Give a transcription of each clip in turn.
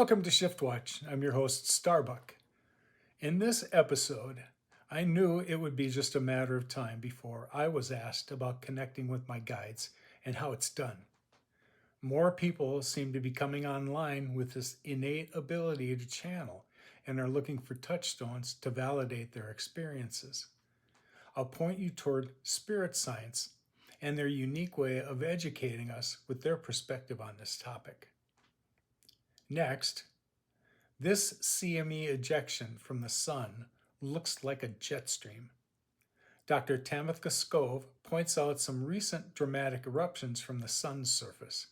Welcome to ShiftWatch. I'm your host, Starbuck. In this episode, I knew it would be just a matter of time before I was asked about connecting with my guides and how it's done. More people seem to be coming online with this innate ability to channel and are looking for touchstones to validate their experiences. I'll point you toward spirit science and their unique way of educating us with their perspective on this topic. Next, this CME ejection from the sun looks like a jet stream. Dr. Tamitha Skov points out some recent dramatic eruptions from the sun's surface.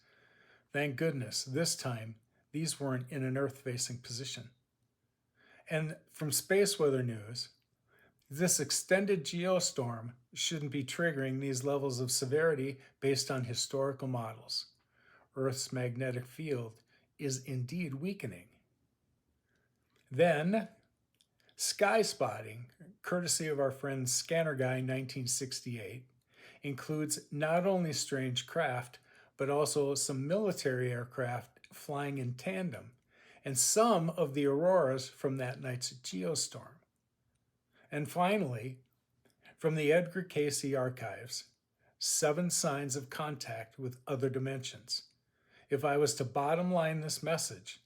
Thank goodness, this time, these weren't in an Earth-facing position. And from Space Weather News, this extended geostorm shouldn't be triggering these levels of severity based on historical models. Earth's magnetic field is indeed weakening. Then, sky spotting, courtesy of our friend Scanner Guy 1968, includes not only strange craft, but also some military aircraft flying in tandem, and some of the auroras from that night's geostorm. And finally, from the Edgar Cayce archives, 7 signs of contact with other dimensions. If I was to bottom line this message,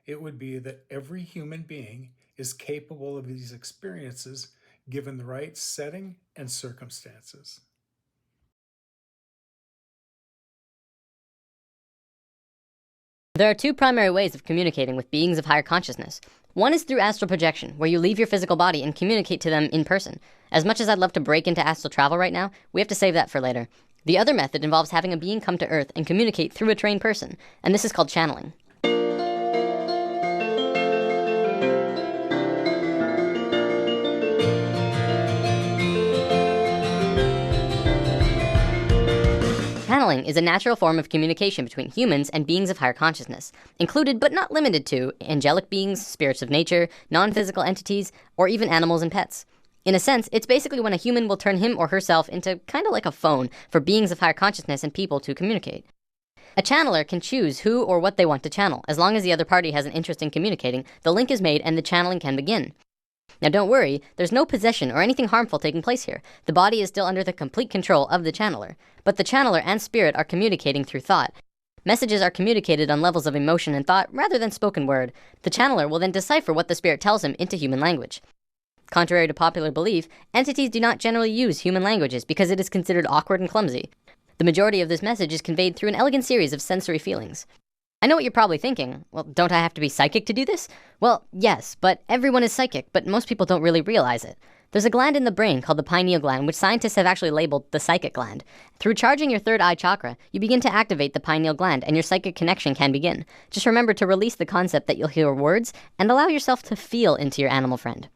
it would be that every human being is capable of these experiences given the right setting and circumstances. There are 2 primary ways of communicating with beings of higher consciousness. One is through astral projection, where you leave your physical body and communicate to them in person. As much as I'd love to break into astral travel right now, we have to save that for later. The other method involves having a being come to Earth and communicate through a trained person, and this is called channeling. Channeling is a natural form of communication between humans and beings of higher consciousness, included but not limited to angelic beings, spirits of nature, non-physical entities, or even animals and pets. In a sense, it's basically when a human will turn him or herself into kind of like a phone for beings of higher consciousness and people to communicate. A channeler can choose who or what they want to channel. As long as the other party has an interest in communicating, the link is made and the channeling can begin. Now don't worry, there's no possession or anything harmful taking place here. The body is still under the complete control of the channeler. But the channeler and spirit are communicating through thought. Messages are communicated on levels of emotion and thought rather than spoken word. The channeler will then decipher what the spirit tells him into human language. Contrary to popular belief, entities do not generally use human languages because it is considered awkward and clumsy. The majority of this message is conveyed through an elegant series of sensory feelings. I know what you're probably thinking. Well, don't I have to be psychic to do this? Well, yes, but everyone is psychic, but most people don't really realize it. There's a gland in the brain called the pineal gland, which scientists have actually labeled the psychic gland. Through charging your third eye chakra, you begin to activate the pineal gland and your psychic connection can begin. Just remember to release the concept that you'll hear words and allow yourself to feel into your animal friend.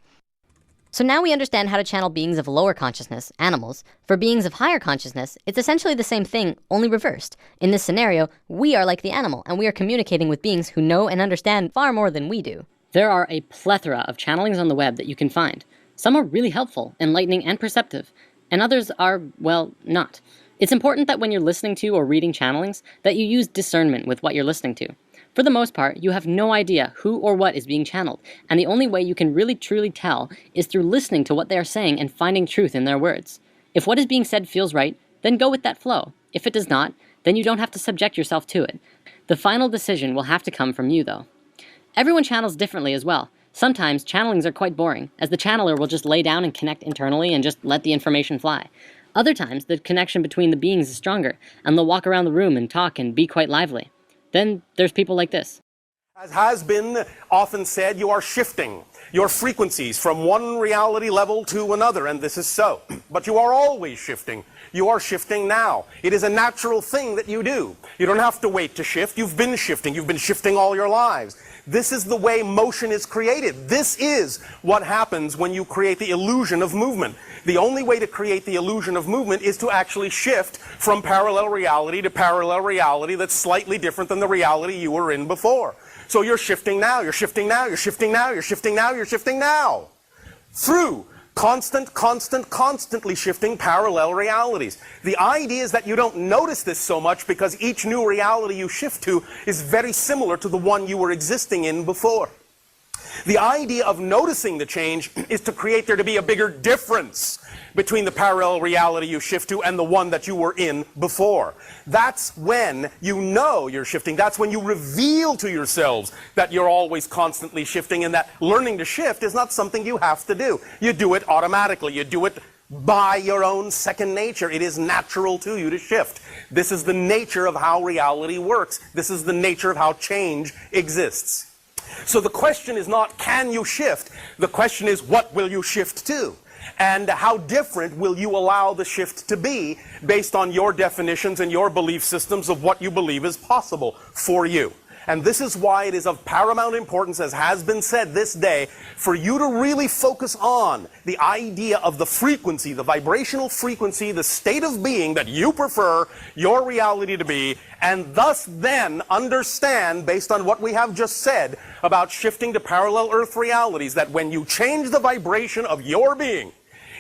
So now we understand how to channel beings of lower consciousness, animals. For beings of higher consciousness, it's essentially the same thing, only reversed. In this scenario, we are like the animal, and we are communicating with beings who know and understand far more than we do. There are a plethora of channelings on the web that you can find. Some are really helpful, enlightening, and perceptive, and others are, well, not. It's important that when you're listening to or reading channelings, that you use discernment with what you're listening to. For the most part, you have no idea who or what is being channeled, and the only way you can really truly tell is through listening to what they are saying and finding truth in their words. If what is being said feels right, then go with that flow. If it does not, then you don't have to subject yourself to it. The final decision will have to come from you, though. Everyone channels differently as well. Sometimes channelings are quite boring, as the channeler will just lay down and connect internally and just let the information fly. Other times, the connection between the beings is stronger, and they'll walk around the room and talk and be quite lively. Then there's people like this. As has been often said, you are shifting your frequencies from one reality level to another, and this is so. But you are always shifting. You are shifting now. It is a natural thing that you do. You don't have to wait to shift. You've been shifting. You've been shifting all your lives. This is the way motion is created. This is what happens when you create the illusion of movement. The only way to create the illusion of movement is to actually shift from parallel reality to parallel reality that's slightly different than the reality you were in before. So you're shifting now, you're shifting now, you're shifting now, you're shifting now, you're shifting now. Through Constantly shifting parallel realities. The idea is that you don't notice this so much because each new reality you shift to is very similar to the one you were existing in before. The idea of noticing the change is to create there to be a bigger difference between the parallel reality you shift to and the one that you were in before. That's when you know you're shifting. That's when you reveal to yourselves that you're always constantly shifting, and that learning to shift is not something you have to do. You do it automatically. You do it by your own second nature. It is natural to you to shift. This is the nature of how reality works. This is the nature of how change exists. So the question is not, can you shift? The question is, what will you shift to? And how different will you allow the shift to be based on your definitions and your belief systems of what you believe is possible for you? And this is why it is of paramount importance, as has been said this day, for you to really focus on the idea of the frequency, the vibrational frequency, the state of being that you prefer your reality to be, and thus then understand, based on what we have just said about shifting to parallel Earth realities, that when you change the vibration of your being,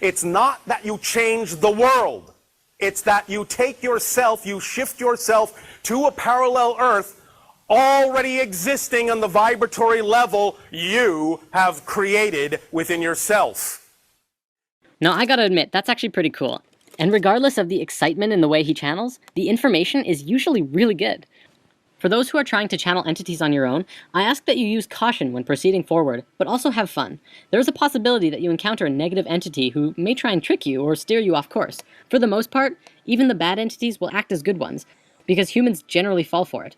it's not that you change the world. It's that you take yourself, you shift yourself to a parallel Earth already existing on the vibratory level you have created within yourself. Now, I gotta admit, that's actually pretty cool. And regardless of the excitement in the way he channels, the information is usually really good. For those who are trying to channel entities on your own, I ask that you use caution when proceeding forward, but also have fun. There is a possibility that you encounter a negative entity who may try and trick you or steer you off course. For the most part, even the bad entities will act as good ones, because humans generally fall for it.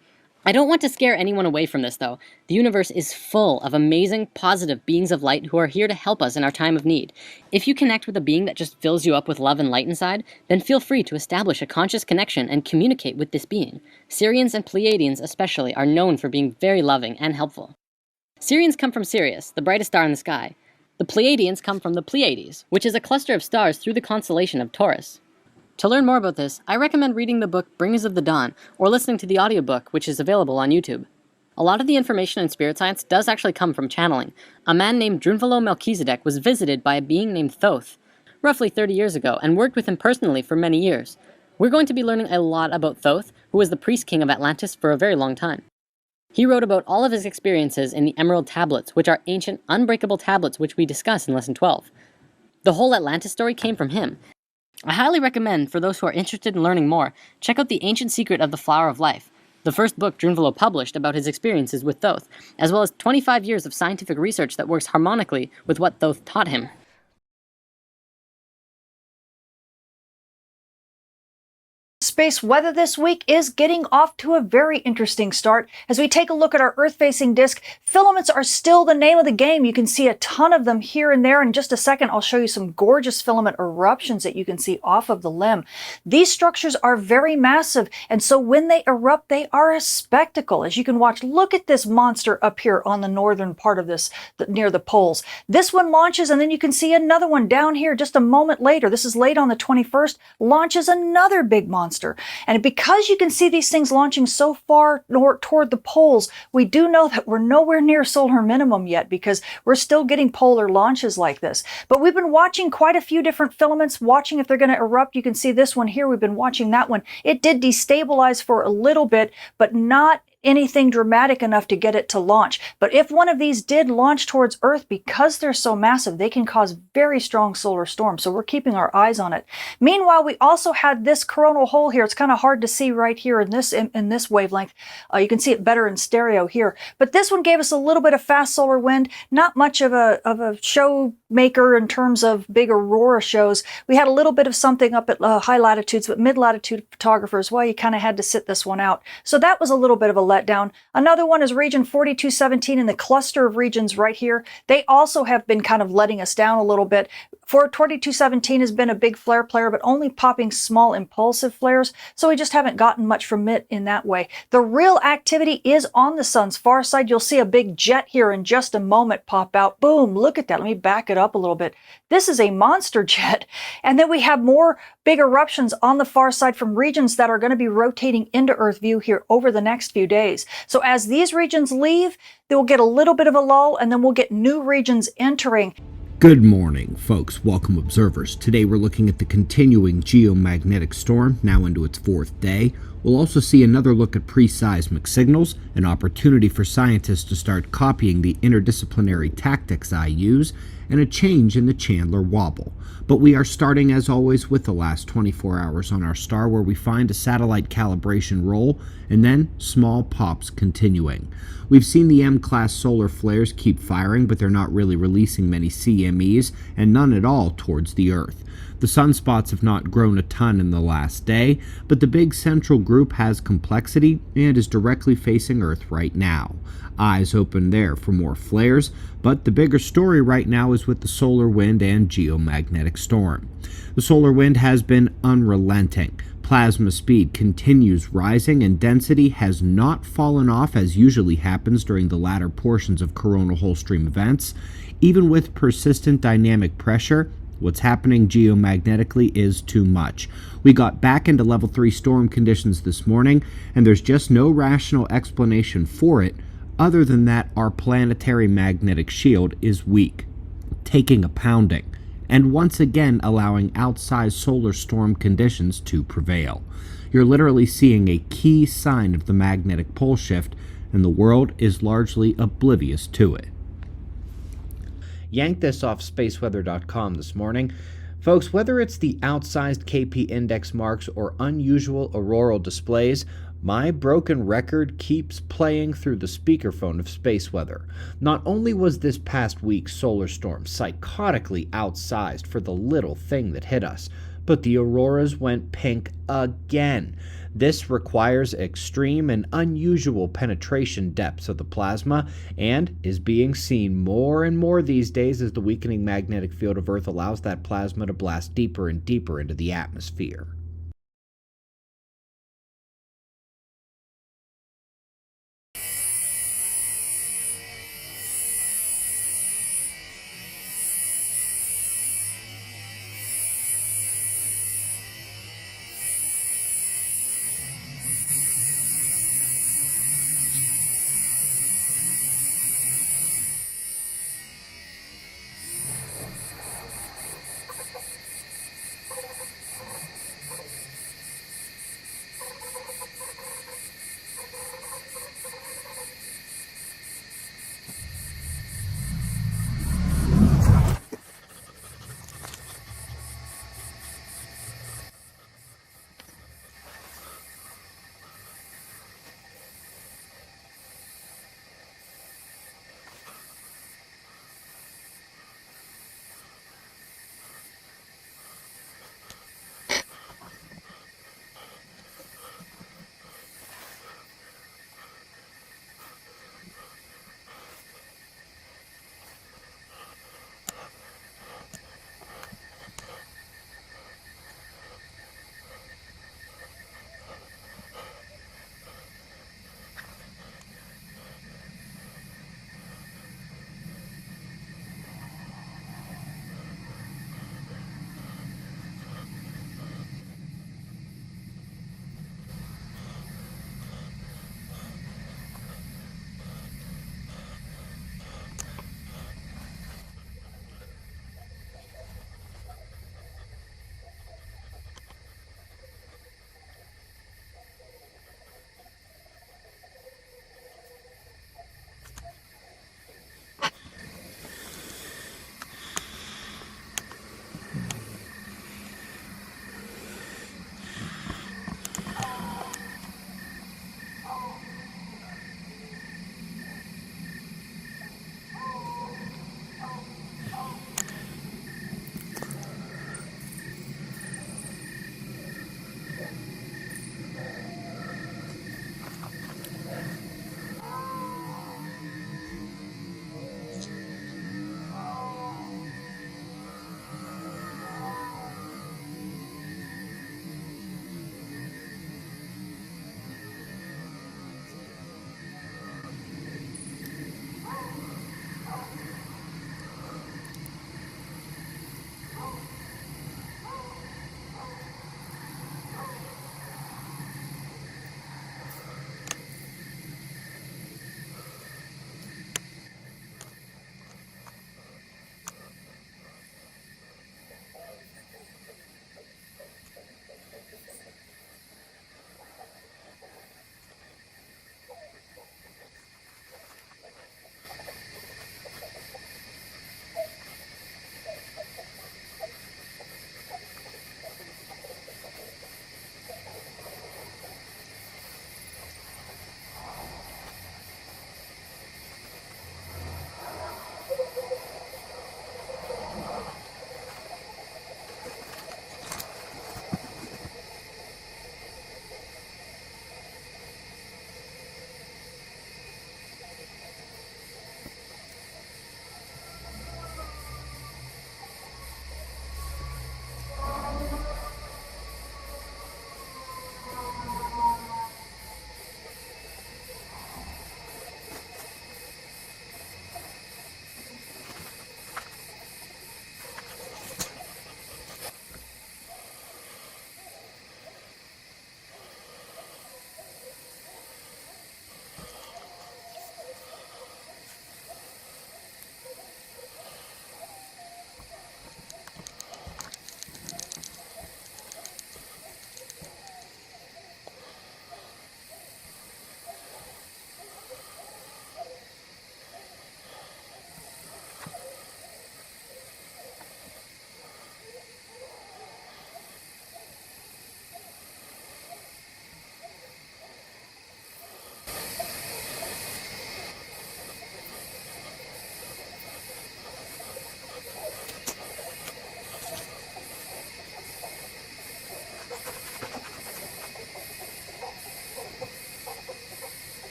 I don't want to scare anyone away from this, though. The universe is full of amazing, positive beings of light who are here to help us in our time of need. If you connect with a being that just fills you up with love and light inside, then feel free to establish a conscious connection and communicate with this being. Sirians and Pleiadians especially are known for being very loving and helpful. Sirians come from Sirius, the brightest star in the sky. The Pleiadians come from the Pleiades, which is a cluster of stars through the constellation of Taurus. To learn more about this, I recommend reading the book Bringers of the Dawn, or listening to the audiobook, which is available on YouTube. A lot of the information in spirit science does actually come from channeling. A man named Drunvalo Melchizedek was visited by a being named Thoth, roughly 30 years ago, and worked with him personally for many years. We're going to be learning a lot about Thoth, who was the priest king of Atlantis for a very long time. He wrote about all of his experiences in the Emerald Tablets, which are ancient, unbreakable tablets which we discuss in Lesson 12. The whole Atlantis story came from him. I highly recommend, for those who are interested in learning more, check out The Ancient Secret of the Flower of Life, the first book Drunvalo published about his experiences with Thoth, as well as 25 years of scientific research that works harmonically with what Thoth taught him. Space weather this week is getting off to a very interesting start. As we take a look at our Earth-facing disk, filaments are still the name of the game. You can see a ton of them here and there. In just a second, I'll show you some gorgeous filament eruptions that you can see off of the limb. These structures are very massive, and so when they erupt, they are a spectacle. As you can watch, look at this monster up here on the northern part of this, near the poles. This one launches, and then you can see another one down here just a moment later. This is late on the 21st, launches another big monster. And because you can see these things launching so far toward the poles, we do know that we're nowhere near solar minimum yet, because we're still getting polar launches like this. But we've been watching quite a few different filaments, watching if they're going to erupt. You can see this one here. We've been watching that one. It did destabilize for a little bit, but not anything dramatic enough to get it to launch. But if one of these did launch towards Earth, because they're so massive, they can cause very strong solar storms. So we're keeping our eyes on it. Meanwhile, we also had this coronal hole here. It's kind of hard to see right here in this wavelength. You can see it better in stereo here. But this one gave us a little bit of fast solar wind. Not much of a show maker in terms of big aurora shows. We had a little bit of something up at high latitudes, but mid-latitude photographers, well, you kind of had to sit this one out. So that was a little bit of a letdown. Another one is region 4217 in the cluster of regions right here. They also have been kind of letting us down a little bit. 4217 has been a big flare player, but only popping small impulsive flares, so we just haven't gotten much from it in that way. The real activity is on the sun's far side. You'll see a big jet here in just a moment pop out. Boom, look at that. Let me back it up a little bit. This is a monster jet. And then we have more big eruptions on the far side from regions that are going to be rotating into Earth view here over the next few days. So as these regions leave, they will get a little bit of a lull, and then we'll get new regions entering. Good morning, folks. Welcome, observers. Today we're looking at the continuing geomagnetic storm, now into its fourth day. We'll also see another look at pre-seismic signals, an opportunity for scientists to start copying the interdisciplinary tactics I use, and a change in the Chandler wobble. But we are starting, as always, with the last 24 hours on our star, where we find a satellite calibration roll, and then small pops continuing. We've seen the M-class solar flares keep firing, but they're not really releasing many CMEs, and none at all towards the Earth. The sunspots have not grown a ton in the last day, but the big central group has complexity and is directly facing Earth right now. Eyes open there for more flares, but the bigger story right now is with the solar wind and geomagnetic storm. The solar wind has been unrelenting. Plasma speed continues rising, and density has not fallen off as usually happens during the latter portions of coronal hole stream events. Even with persistent dynamic pressure, what's happening geomagnetically is too much. We got back into level 3 storm conditions this morning, and there's just no rational explanation for it other than that our planetary magnetic shield is weak, taking a pounding, and once again allowing outsized solar storm conditions to prevail. You're literally seeing a key sign of the magnetic pole shift, and the world is largely oblivious to it. Yanked this off spaceweather.com this morning. Folks, whether it's the outsized KP index marks or unusual auroral displays, my broken record keeps playing through the speakerphone of space weather. Not only was this past week's solar storm psychotically outsized for the little thing that hit us, but the auroras went pink again. This requires extreme and unusual penetration depths of the plasma and is being seen more and more these days as the weakening magnetic field of Earth allows that plasma to blast deeper and deeper into the atmosphere.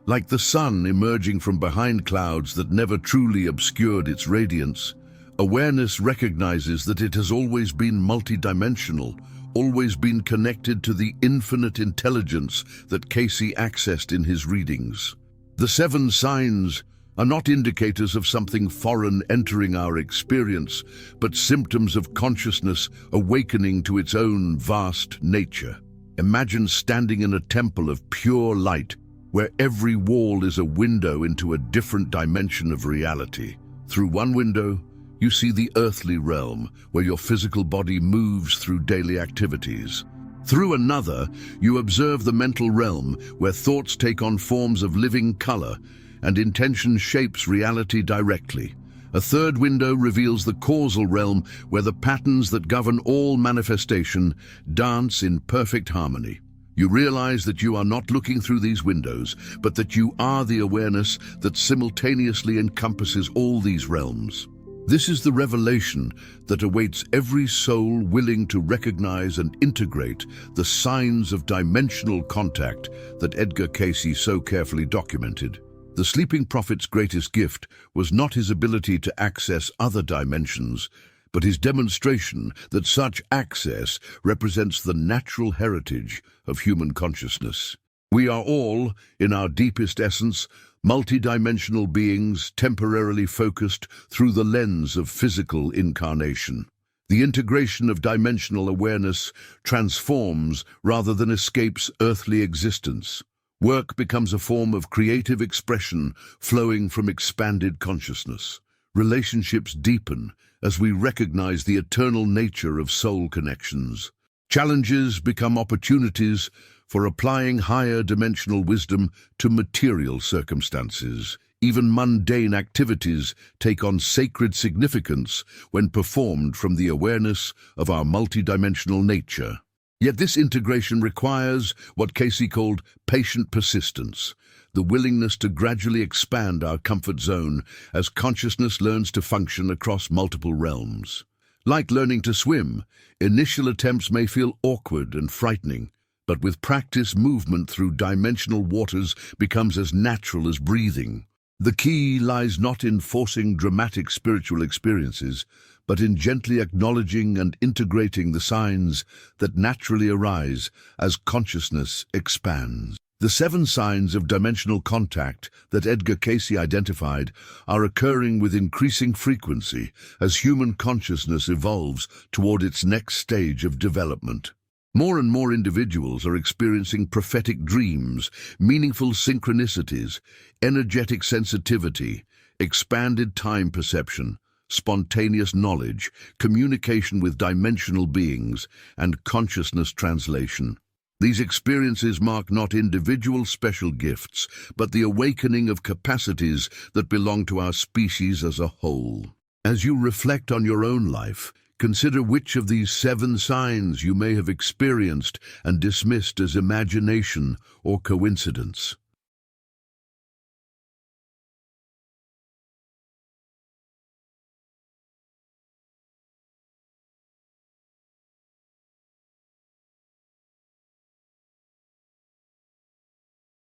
Like the sun emerging from behind clouds that never truly obscured its radiance, awareness recognizes that it has always been multidimensional, always been connected to the infinite intelligence that Cayce accessed in his readings. The 7 signs are not indicators of something foreign entering our experience, but symptoms of consciousness awakening to its own vast nature. Imagine standing in a temple of pure light, where every wall is a window into a different dimension of reality. Through one window, you see the earthly realm, where your physical body moves through daily activities. Through another, you observe the mental realm, where thoughts take on forms of living color, and intention shapes reality directly. A third window reveals the causal realm, where the patterns that govern all manifestation dance in perfect harmony. You realize that you are not looking through these windows, but that you are the awareness that simultaneously encompasses all these realms. This is the revelation that awaits every soul willing to recognize and integrate the signs of dimensional contact that Edgar Cayce so carefully documented. The sleeping prophet's greatest gift was not his ability to access other dimensions, but his demonstration that such access represents the natural heritage of human consciousness. We are all, in our deepest essence, multidimensional beings temporarily focused through the lens of physical incarnation. The integration of dimensional awareness transforms rather than escapes earthly existence. Work becomes a form of creative expression flowing from expanded consciousness. Relationships deepen as we recognize the eternal nature of soul connections. Challenges become opportunities for applying higher dimensional wisdom to material circumstances. Even mundane activities take on sacred significance when performed from the awareness of our multidimensional nature. Yet this integration requires what Cayce called patient persistence, the willingness to gradually expand our comfort zone as consciousness learns to function across multiple realms. Like learning to swim, initial attempts may feel awkward and frightening, but with practice, movement through dimensional waters becomes as natural as breathing. The key lies not in forcing dramatic spiritual experiences, but in gently acknowledging and integrating the signs that naturally arise as consciousness expands. The 7 signs of dimensional contact that Edgar Cayce identified are occurring with increasing frequency as human consciousness evolves toward its next stage of development. More and more individuals are experiencing prophetic dreams, meaningful synchronicities, energetic sensitivity, expanded time perception, spontaneous knowledge, communication with dimensional beings, and consciousness translation. These experiences mark not individual special gifts, but the awakening of capacities that belong to our species as a whole. As you reflect on your own life, consider which of these 7 signs you may have experienced and dismissed as imagination or coincidence.